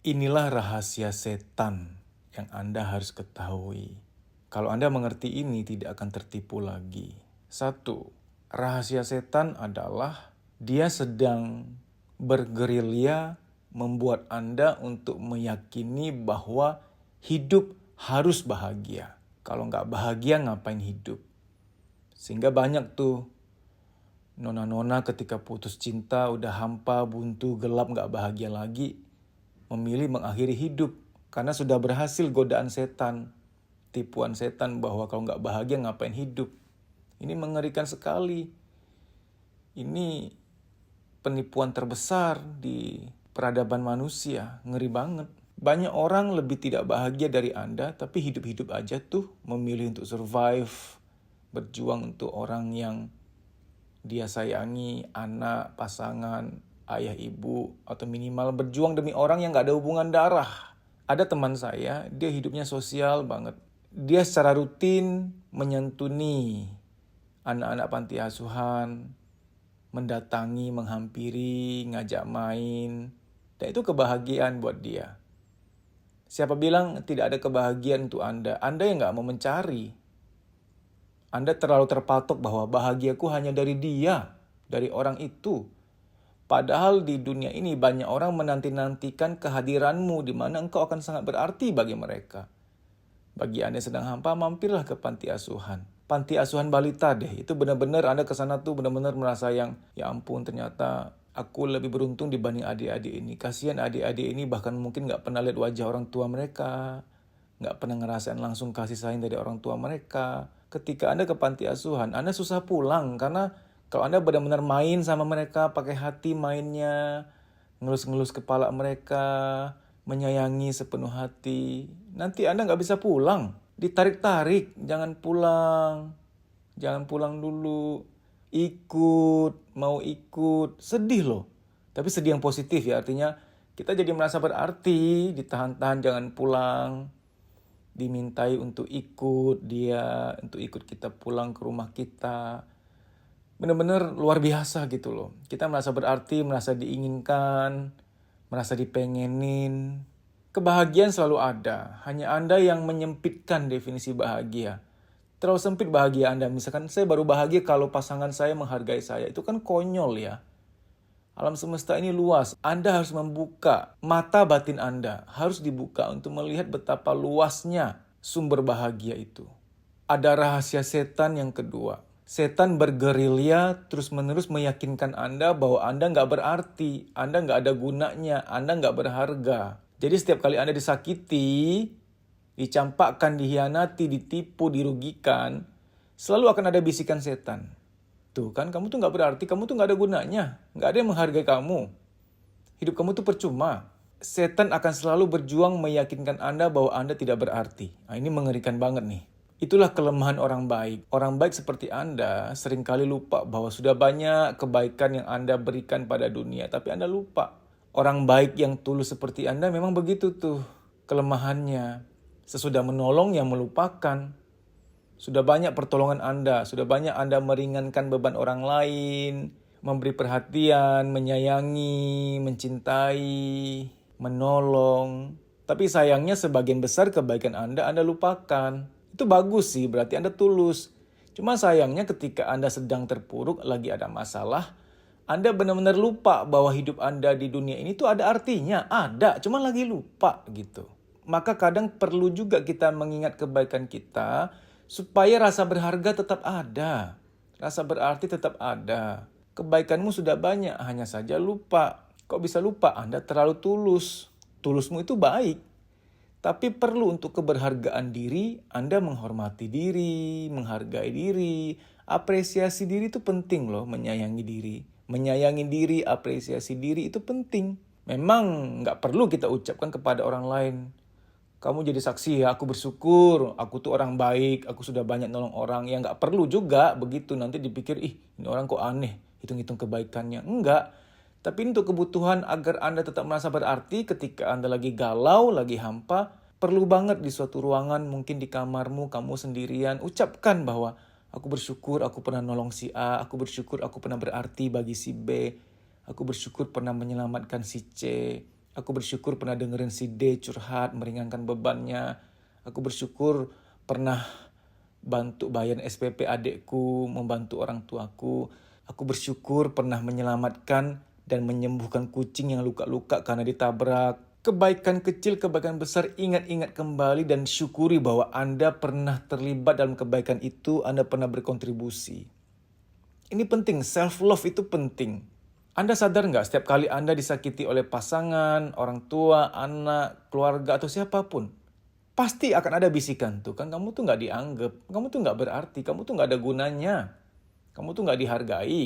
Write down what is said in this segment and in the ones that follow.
Inilah rahasia setan yang Anda harus ketahui. Kalau Anda mengerti ini, tidak akan tertipu lagi. 1. Rahasia setan adalah dia sedang bergerilya membuat Anda untuk meyakini bahwa hidup harus bahagia. Kalau nggak bahagia, ngapain hidup? Sehingga banyak tuh nona-nona ketika putus cinta, udah hampa, buntu, gelap, nggak bahagia lagi, memilih mengakhiri hidup karena sudah berhasil godaan setan, tipuan setan bahwa kalau nggak bahagia ngapain hidup. Ini mengerikan sekali. Ini penipuan terbesar di peradaban manusia, ngeri banget. Banyak orang lebih tidak bahagia dari Anda, tapi hidup-hidup aja tuh, memilih untuk survive, berjuang untuk orang yang dia sayangi, anak, pasangan, ayah, ibu, atau minimal berjuang demi orang yang gak ada hubungan darah. Ada teman saya, dia hidupnya sosial banget. Dia secara rutin menyantuni anak-anak panti asuhan, mendatangi, menghampiri, ngajak main. Dan itu kebahagiaan buat dia. Siapa bilang tidak ada kebahagiaan untuk Anda? Anda yang gak mau mencari. Anda terlalu terpatok bahwa bahagiaku hanya dari dia, dari orang itu. Padahal di dunia ini banyak orang menanti-nantikan kehadiranmu di mana engkau akan sangat berarti bagi mereka. Bagi Anda yang sedang hampa, mampirlah ke panti asuhan. Panti asuhan balita deh, itu benar-benar Anda ke sana tuh benar-benar merasa yang, ya ampun ternyata aku lebih beruntung dibanding adik-adik ini. Kasihan adik-adik ini bahkan mungkin gak pernah lihat wajah orang tua mereka. Gak pernah ngerasain langsung kasih sayang dari orang tua mereka. Ketika Anda ke panti asuhan, Anda susah pulang karena kalau Anda benar-benar main sama mereka, pakai hati mainnya, ngelus-ngelus kepala mereka, menyayangi sepenuh hati, nanti Anda nggak bisa pulang. Ditarik-tarik, jangan pulang dulu, mau ikut, sedih loh. Tapi sedih yang positif ya, artinya kita jadi merasa berarti, ditahan-tahan jangan pulang, dimintai untuk ikut dia, untuk ikut kita pulang ke rumah kita. Benar-benar luar biasa gitu loh. Kita merasa berarti, merasa diinginkan, merasa dipengenin. Kebahagiaan selalu ada. Hanya Anda yang menyempitkan definisi bahagia. Terlalu sempit bahagia Anda. Misalkan saya baru bahagia kalau pasangan saya menghargai saya. Itu kan konyol ya. Alam semesta ini luas. Anda harus membuka mata batin Anda. Harus dibuka untuk melihat betapa luasnya sumber bahagia itu. Ada rahasia setan yang kedua. Setan bergerilya terus-menerus meyakinkan Anda bahwa Anda nggak berarti. Anda nggak ada gunanya. Anda nggak berharga. Jadi setiap kali Anda disakiti, dicampakkan, dihianati, ditipu, dirugikan, selalu akan ada bisikan setan. Tuh kan, kamu tuh gak berarti, kamu tuh gak ada gunanya. Gak ada yang menghargai kamu. Hidup kamu tuh percuma. Setan akan selalu berjuang meyakinkan Anda bahwa Anda tidak berarti. Nah, ini mengerikan banget nih. Itulah kelemahan orang baik. Orang baik seperti Anda seringkali lupa bahwa sudah banyak kebaikan yang Anda berikan pada dunia. Tapi Anda lupa. Orang baik yang tulus seperti Anda memang begitu tuh kelemahannya. Sesudah menolong yang melupakan. Sudah banyak pertolongan Anda, sudah banyak Anda meringankan beban orang lain, memberi perhatian, menyayangi, mencintai, menolong. Tapi sayangnya sebagian besar kebaikan Anda lupakan. Itu bagus sih, berarti Anda tulus. Cuma sayangnya ketika Anda sedang terpuruk, lagi ada masalah, Anda benar-benar lupa bahwa hidup Anda di dunia ini tuh ada artinya. Ada, cuma lagi lupa gitu. Maka kadang perlu juga kita mengingat kebaikan kita, supaya rasa berharga tetap ada. Rasa berarti tetap ada. Kebaikanmu sudah banyak, hanya saja lupa. Kok bisa lupa? Anda terlalu tulus. Tulusmu itu baik. Tapi perlu untuk keberhargaan diri, Anda menghormati diri, menghargai diri. Apresiasi diri itu penting loh, menyayangi diri. Menyayangi diri, apresiasi diri itu penting. Memang nggak perlu kita ucapkan kepada orang lain. Kamu jadi saksi ya, aku bersyukur, aku tuh orang baik, aku sudah banyak nolong orang. Ya nggak perlu juga begitu, nanti dipikir, ini orang kok aneh, hitung-hitung kebaikannya. Enggak, tapi untuk kebutuhan agar Anda tetap merasa berarti ketika Anda lagi galau, lagi hampa, perlu banget di suatu ruangan, mungkin di kamarmu, kamu sendirian, ucapkan bahwa aku bersyukur aku pernah nolong si A, aku bersyukur aku pernah berarti bagi si B, aku bersyukur pernah menyelamatkan si C. Aku bersyukur pernah dengerin si D curhat, meringankan bebannya. Aku bersyukur pernah bantu bayar SPP adikku, membantu orang tuaku. Aku bersyukur pernah menyelamatkan dan menyembuhkan kucing yang luka-luka karena ditabrak. Kebaikan kecil, kebaikan besar, ingat-ingat kembali dan syukuri bahwa Anda pernah terlibat dalam kebaikan itu, Anda pernah berkontribusi. Ini penting, self-love itu penting. Anda sadar nggak setiap kali Anda disakiti oleh pasangan, orang tua, anak, keluarga, atau siapapun, pasti akan ada bisikan tuh kan, kamu tuh nggak dianggap, kamu tuh nggak berarti, kamu tuh nggak ada gunanya, kamu tuh nggak dihargai.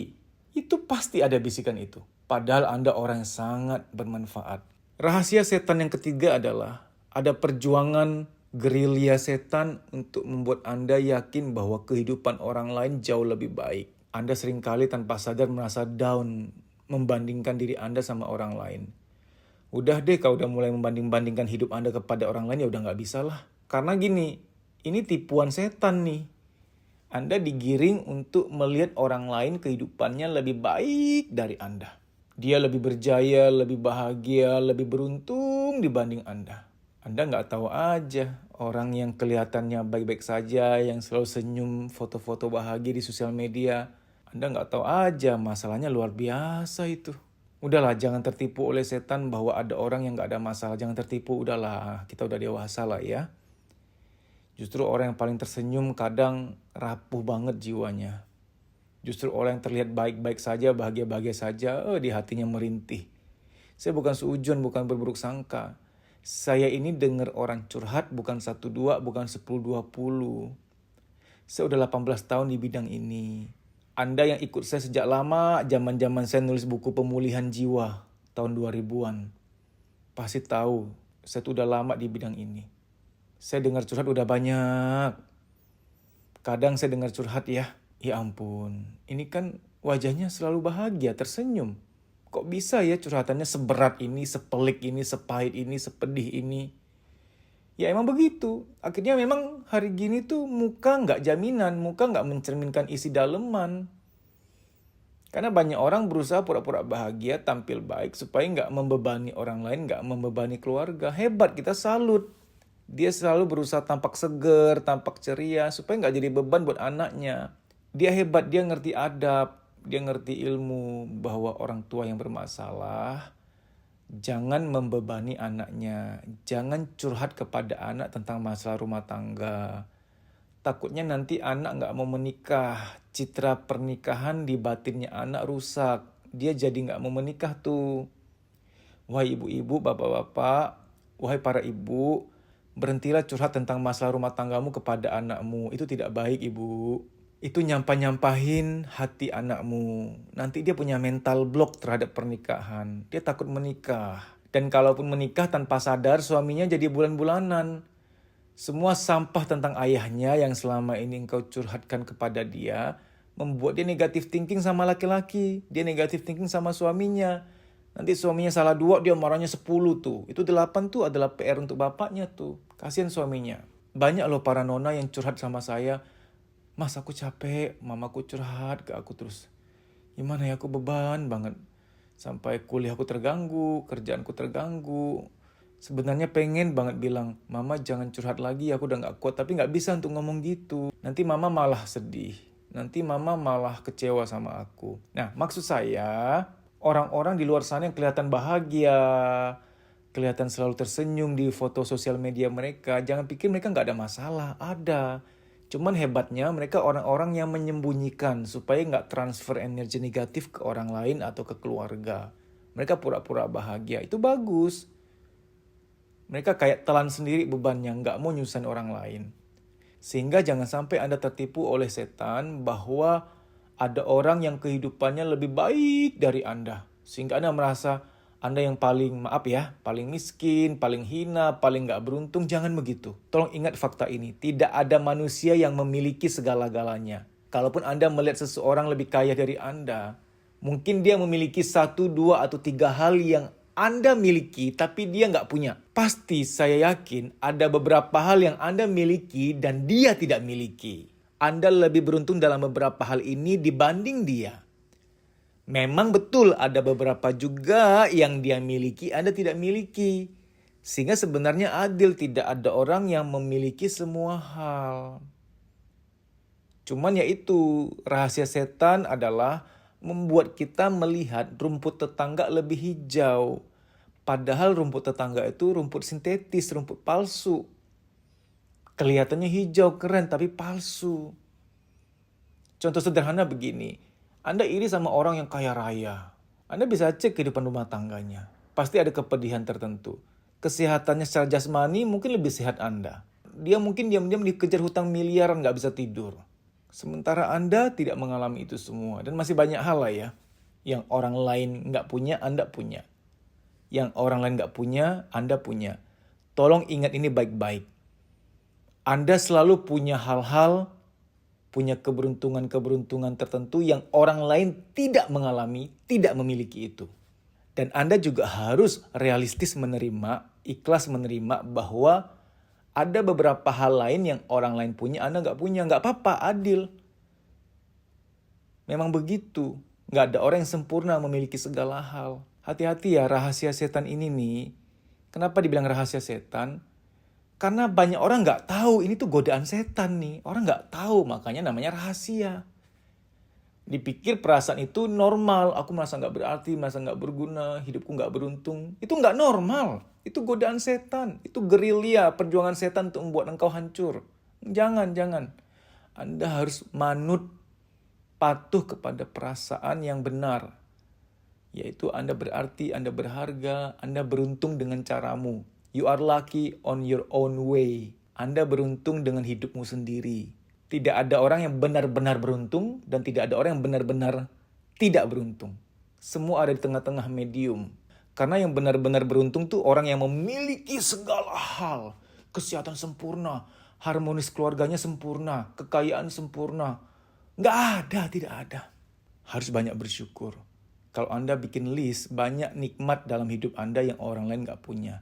Itu pasti ada bisikan itu. Padahal Anda orang yang sangat bermanfaat. Rahasia setan yang ketiga adalah ada perjuangan gerilya setan untuk membuat Anda yakin bahwa kehidupan orang lain jauh lebih baik. Anda seringkali tanpa sadar merasa down membandingkan diri Anda sama orang lain. Udah deh kalau udah mulai membanding-bandingkan hidup Anda kepada orang lain ya udah gak bisa lah. Karena gini, ini tipuan setan nih. Anda digiring untuk melihat orang lain kehidupannya lebih baik dari Anda. Dia lebih berjaya, lebih bahagia, lebih beruntung dibanding Anda. Anda gak tahu aja orang yang kelihatannya baik-baik saja, yang selalu senyum, foto-foto bahagia di sosial media. Anda nggak tahu aja masalahnya luar biasa itu. Udahlah, jangan tertipu oleh setan bahwa ada orang yang nggak ada masalah. Jangan tertipu, udahlah, kita udah dewasa lah ya. Justru orang yang paling tersenyum kadang rapuh banget jiwanya. Justru orang yang terlihat baik-baik saja, bahagia-bahagia saja, di hatinya merintih. Saya bukan suujon, bukan berburuk sangka. Saya ini dengar orang curhat bukan 1-2, bukan 10-20. Saya udah 18 tahun di bidang ini. Anda yang ikut saya sejak lama, zaman-zaman saya nulis buku pemulihan jiwa tahun 2000-an. Pasti tahu, saya tuh udah lama di bidang ini. Saya dengar curhat udah banyak. Kadang saya dengar curhat ya ampun, ini kan wajahnya selalu bahagia, tersenyum. Kok bisa ya curhatannya seberat ini, sepelik ini, sepahit ini, sepedih ini? Ya emang begitu. Akhirnya memang hari gini tuh muka nggak jaminan, muka nggak mencerminkan isi daleman. Karena banyak orang berusaha pura-pura bahagia, tampil baik supaya nggak membebani orang lain, nggak membebani keluarga. Hebat, kita salut. Dia selalu berusaha tampak seger, tampak ceria supaya nggak jadi beban buat anaknya. Dia hebat, dia ngerti adab, dia ngerti ilmu bahwa orang tua yang bermasalah jangan membebani anaknya. Jangan curhat kepada anak tentang masalah rumah tangga. Takutnya nanti anak gak mau menikah. Citra pernikahan di batinnya anak rusak. Dia jadi gak mau menikah tuh. Wahai ibu-ibu, bapak-bapak, wahai para ibu, berhentilah curhat tentang masalah rumah tanggamu kepada anakmu. Itu tidak baik, ibu. Itu nyampah-nyampahin hati anakmu. Nanti dia punya mental block terhadap pernikahan. Dia takut menikah. Dan kalaupun menikah tanpa sadar, suaminya jadi bulan-bulanan. Semua sampah tentang ayahnya yang selama ini engkau curhatkan kepada dia, membuat dia negatif thinking sama laki-laki. Dia negatif thinking sama suaminya. Nanti suaminya salah 2, dia marahnya 10 tuh. Itu 8 tuh adalah PR untuk bapaknya tuh. Kasihan suaminya. Banyak loh para nona yang curhat sama saya. Mas, aku capek, mamaku curhat ke aku terus. Gimana ya, aku beban banget. Sampai kuliah aku terganggu, kerjaanku terganggu. Sebenarnya pengen banget bilang, mama jangan curhat lagi, aku udah gak kuat. Tapi gak bisa untuk ngomong gitu. Nanti mama malah sedih. Nanti mama malah kecewa sama aku. Nah, maksud saya, orang-orang di luar sana yang kelihatan bahagia, kelihatan selalu tersenyum di foto sosial media mereka, jangan pikir mereka gak ada masalah. Ada. Cuman hebatnya mereka orang-orang yang menyembunyikan supaya nggak transfer energi negatif ke orang lain atau ke keluarga. Mereka pura-pura bahagia, itu bagus. Mereka kayak telan sendiri bebannya, nggak mau nyusahin orang lain. Sehingga jangan sampai Anda tertipu oleh setan bahwa ada orang yang kehidupannya lebih baik dari Anda. Sehingga Anda merasa Anda yang paling, paling miskin, paling hina, paling gak beruntung. Jangan begitu. Tolong ingat fakta ini. Tidak ada manusia yang memiliki segala-galanya. Kalaupun Anda melihat seseorang lebih kaya dari Anda, mungkin dia memiliki 1, 2, atau 3 hal yang Anda miliki, tapi dia gak punya. Pasti saya yakin ada beberapa hal yang Anda miliki dan dia tidak miliki. Anda lebih beruntung dalam beberapa hal ini dibanding dia. Memang betul ada beberapa juga yang dia miliki, Anda tidak miliki. Sehingga sebenarnya adil, tidak ada orang yang memiliki semua hal. Cuman yaitu, rahasia setan adalah membuat kita melihat rumput tetangga lebih hijau. Padahal rumput tetangga itu rumput sintetis, rumput palsu. Kelihatannya hijau, keren, tapi palsu. Contoh sederhana begini, Anda iri sama orang yang kaya raya. Anda bisa cek kehidupan rumah tangganya. Pasti ada kepedihan tertentu. Kesehatannya secara jasmani mungkin lebih sehat Anda. Dia mungkin diam-diam dikejar hutang miliaran, nggak bisa tidur. Sementara Anda tidak mengalami itu semua. Dan masih banyak hal lah ya. Yang orang lain nggak punya, Anda punya. Yang orang lain nggak punya, Anda punya. Tolong ingat ini baik-baik. Anda selalu punya hal-hal, punya keberuntungan-keberuntungan tertentu yang orang lain tidak mengalami, tidak memiliki itu. Dan Anda juga harus realistis menerima, ikhlas menerima bahwa ada beberapa hal lain yang orang lain punya, Anda nggak punya. Nggak apa-apa, adil. Memang begitu. Nggak ada orang yang sempurna memiliki segala hal. Hati-hati ya, rahasia setan ini nih. Kenapa dibilang rahasia setan? Karena banyak orang nggak tahu ini tuh godaan setan nih. Orang nggak tahu, makanya namanya rahasia. Dipikir perasaan itu normal. Aku merasa nggak berarti, merasa nggak berguna, hidupku nggak beruntung. Itu nggak normal. Itu godaan setan. Itu gerilya, perjuangan setan untuk membuat engkau hancur. Jangan. Anda harus manut, patuh kepada perasaan yang benar. Yaitu Anda berarti, Anda berharga, Anda beruntung dengan caramu. You are lucky on your own way. Anda beruntung dengan hidupmu sendiri. Tidak ada orang yang benar-benar beruntung dan tidak ada orang yang benar-benar tidak beruntung. Semua ada di tengah-tengah medium. Karena yang benar-benar beruntung tuh orang yang memiliki segala hal. Kesehatan sempurna, harmonis keluarganya sempurna, kekayaan sempurna. Nggak ada, tidak ada. Harus banyak bersyukur. Kalau Anda bikin list, banyak nikmat dalam hidup Anda yang orang lain nggak punya.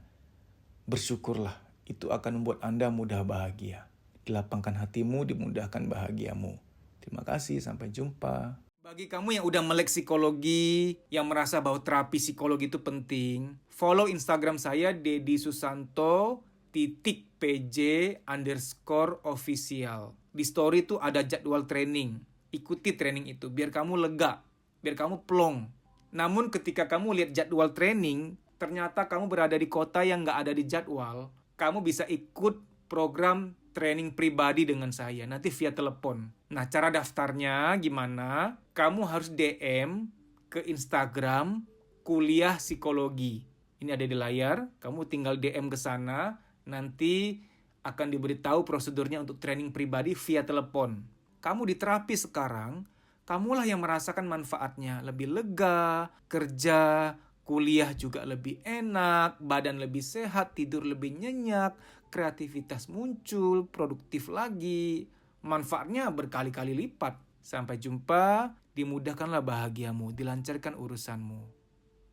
Bersyukurlah, itu akan membuat Anda mudah bahagia. Dilapangkan hatimu, dimudahkan bahagiamu. Terima kasih, sampai jumpa. Bagi kamu yang udah melek psikologi, yang merasa bahwa terapi psikologi itu penting, follow Instagram saya @dedisusanto_pj_official. Di story itu ada jadwal training. Ikuti training itu, biar kamu lega, biar kamu plong. Namun ketika kamu lihat jadwal training, ternyata kamu berada di kota yang nggak ada di jadwal, kamu bisa ikut program training pribadi dengan saya, nanti via telepon. Nah, cara daftarnya gimana? Kamu harus DM ke Instagram Kuliah Psikologi. Ini ada di layar, kamu tinggal DM ke sana, nanti akan diberitahu prosedurnya untuk training pribadi via telepon. Kamu di terapi sekarang, kamulah yang merasakan manfaatnya, lebih lega, kerja, kuliah juga lebih enak, badan lebih sehat, tidur lebih nyenyak, kreativitas muncul, produktif lagi. Manfaatnya berkali-kali lipat. Sampai jumpa, dimudahkanlah bahagiamu, dilancarkan urusanmu.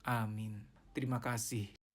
Amin. Terima kasih.